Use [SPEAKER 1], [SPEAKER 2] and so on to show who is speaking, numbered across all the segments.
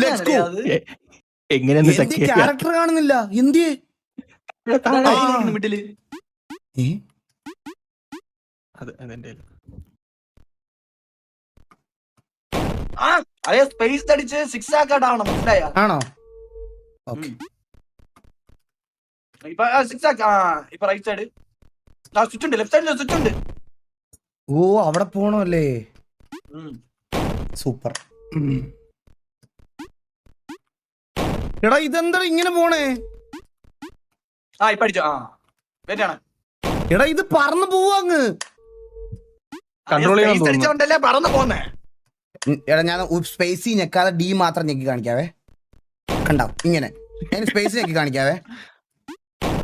[SPEAKER 1] Let's go.
[SPEAKER 2] എങ്ങനെയൊന്ന്
[SPEAKER 1] character കാണുന്നില്ല എന്തിയെ
[SPEAKER 3] middle അതേ സ്പേസ് അടിച്ച് 6 ആക്കാട്ടാവണം മനസ്സിലായ
[SPEAKER 1] ആണോ? ഓക്കെ
[SPEAKER 3] ഇപ്പൊ 6 ആക്ക ഇപ്പൊ റൈറ്റ് സൈഡ് സ്വിച്ച് ഉണ്ട് ലെഫ്റ്റ് സൈഡിൽ സ്വിച്ച് ഉണ്ട്.
[SPEAKER 1] ഓ അവിടെ പോണല്ലേ സൂപ്പർ. എടാ ഇതെന്താ ഇങ്ങനെ പോണേ?
[SPEAKER 3] ഇപ്പൊ അടിച്ചോ വെയിറ്റാണ്.
[SPEAKER 1] എടാ ഇത് പറന്നു പോവാങ്ങ്.
[SPEAKER 3] അടിച്ചോണ്ടല്ലേ പറന്നു പോന്നേ.
[SPEAKER 1] എടാ ഞാൻ സ്പേസി ഞെക്കാതെ ഡി മാത്രം ഞെക്കി കാണിക്കാവേ. കണ്ടാ ഇങ്ങനെ സ്പേസ് ഞെക്കി കാണിക്കാവേ.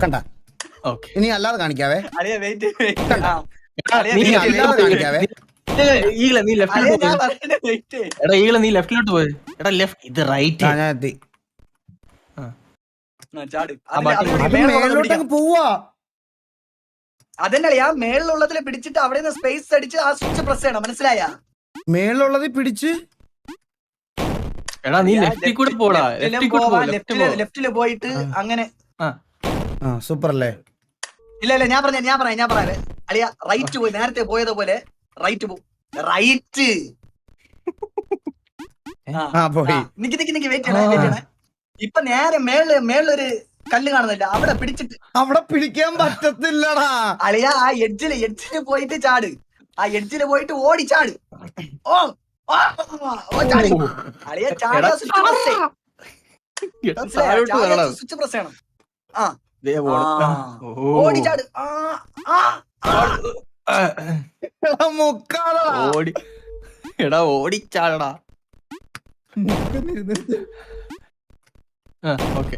[SPEAKER 1] കണ്ട ഇനി അല്ലാതെ കാണിക്കാവേ. ഇനി അല്ലാതെ കാണിക്കാവേ.
[SPEAKER 2] നീ ലെഫ്റ്റിലോട്ട് പോയി. എടാ ലെഫ്റ്റ് ഇത് റൈറ്റ്.
[SPEAKER 1] ഞാൻ എത്തി. മേലോട്ടങ്ങ് പോവാ.
[SPEAKER 3] അതന്നെ ആ മേളിലുള്ളതിൽ പിടിച്ചിട്ട് അവിടെ നിന്ന് സ്പേസ് അടിച്ച് ആ സ്വിച്ച് പ്രസ് ചെയ്യണം മനസ്സിലായ.
[SPEAKER 1] മേളിലുള്ളത് പിടിച്ച്
[SPEAKER 2] എടാ നീ ലെഫ്റ്റിൽ കൂടെ പോടാ.
[SPEAKER 3] ലെഫ്റ്റില് പോയിട്ട് അങ്ങനെ.
[SPEAKER 1] സൂപ്പർ അല്ലേ?
[SPEAKER 3] ഇല്ല ഞാൻ പറയാ അളിയ റൈറ്റ് പോയി നേരത്തെ പോയതുപോലെ റൈറ്റ് പോ. റൈറ്റ് നിക്ക് വെയിറ്റ് ചെയ്യണേ. ഇപ്പൊ നേരെ മേളിലൊരു കല്ല് കാണുന്നില്ല അവിടെ പിടിച്ചിട്ട്.
[SPEAKER 1] അവിടെ പിടിക്കാൻ പറ്റത്തില്ലടാ
[SPEAKER 3] അളിയ ആ എഡ്ജില് പോയിട്ട് ചാട്. ആ എഡ്ജില് പോയിട്ട് ഓടി ചാട്. അളിയ ചാടാ സ്വിച്ച് പ്രസ് ചെയ്യണം. ഓടി ചാട്.
[SPEAKER 2] എടാ ഓടിച്ചാടടാ. ഓക്കെ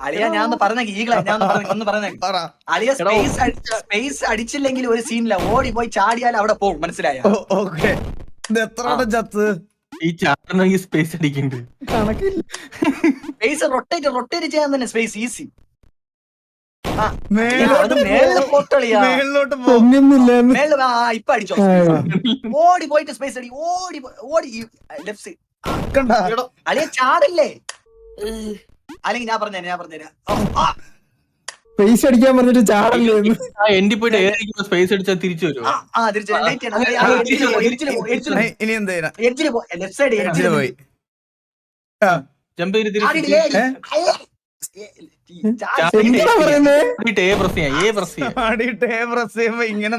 [SPEAKER 3] അളിയ ഞാൻ പറഞ്ഞ അളിയ സ്പേസ് അടിച്ചില്ലെങ്കിൽ ഒരു സീനില്ല. ഓടി പോയി ചാടിയാൽ അവിടെ പോകും മനസ്സിലായ.
[SPEAKER 2] ഈ ചാടണമെങ്കിൽ സ്പേസ് അടിക്കണ്ട്.
[SPEAKER 3] സ്പേസ് റൊട്ടേറ്റ് ചെയ്യാൻ തന്നെ സ്പേസ് ഈസി. ഇപ്പൊ അടിച്ചോ. ഓടി പോയിട്ട് സ്പേസ് അടി. ഓടി ലെഫ്റ്റ് സൈഡ്. അളിയ ചാടില്ലേ? അല്ലെങ്കിൽ ഞാൻ പറഞ്ഞുതരാം.
[SPEAKER 1] സ്പേസ് അടിക്കാൻ പറഞ്ഞിട്ട് ചാടല്ലേ?
[SPEAKER 2] എൻഡി പോയിട്ട് സ്പേസ് അടിച്ചാൽ തിരിച്ചു വരും.
[SPEAKER 1] ഇനി എന്താ
[SPEAKER 3] ലെഫ്റ്റ് സൈഡ്
[SPEAKER 1] പോയി
[SPEAKER 2] ജമ്പ് ചെയ്ത് തിരിച്ചു ഇങ്ങനെ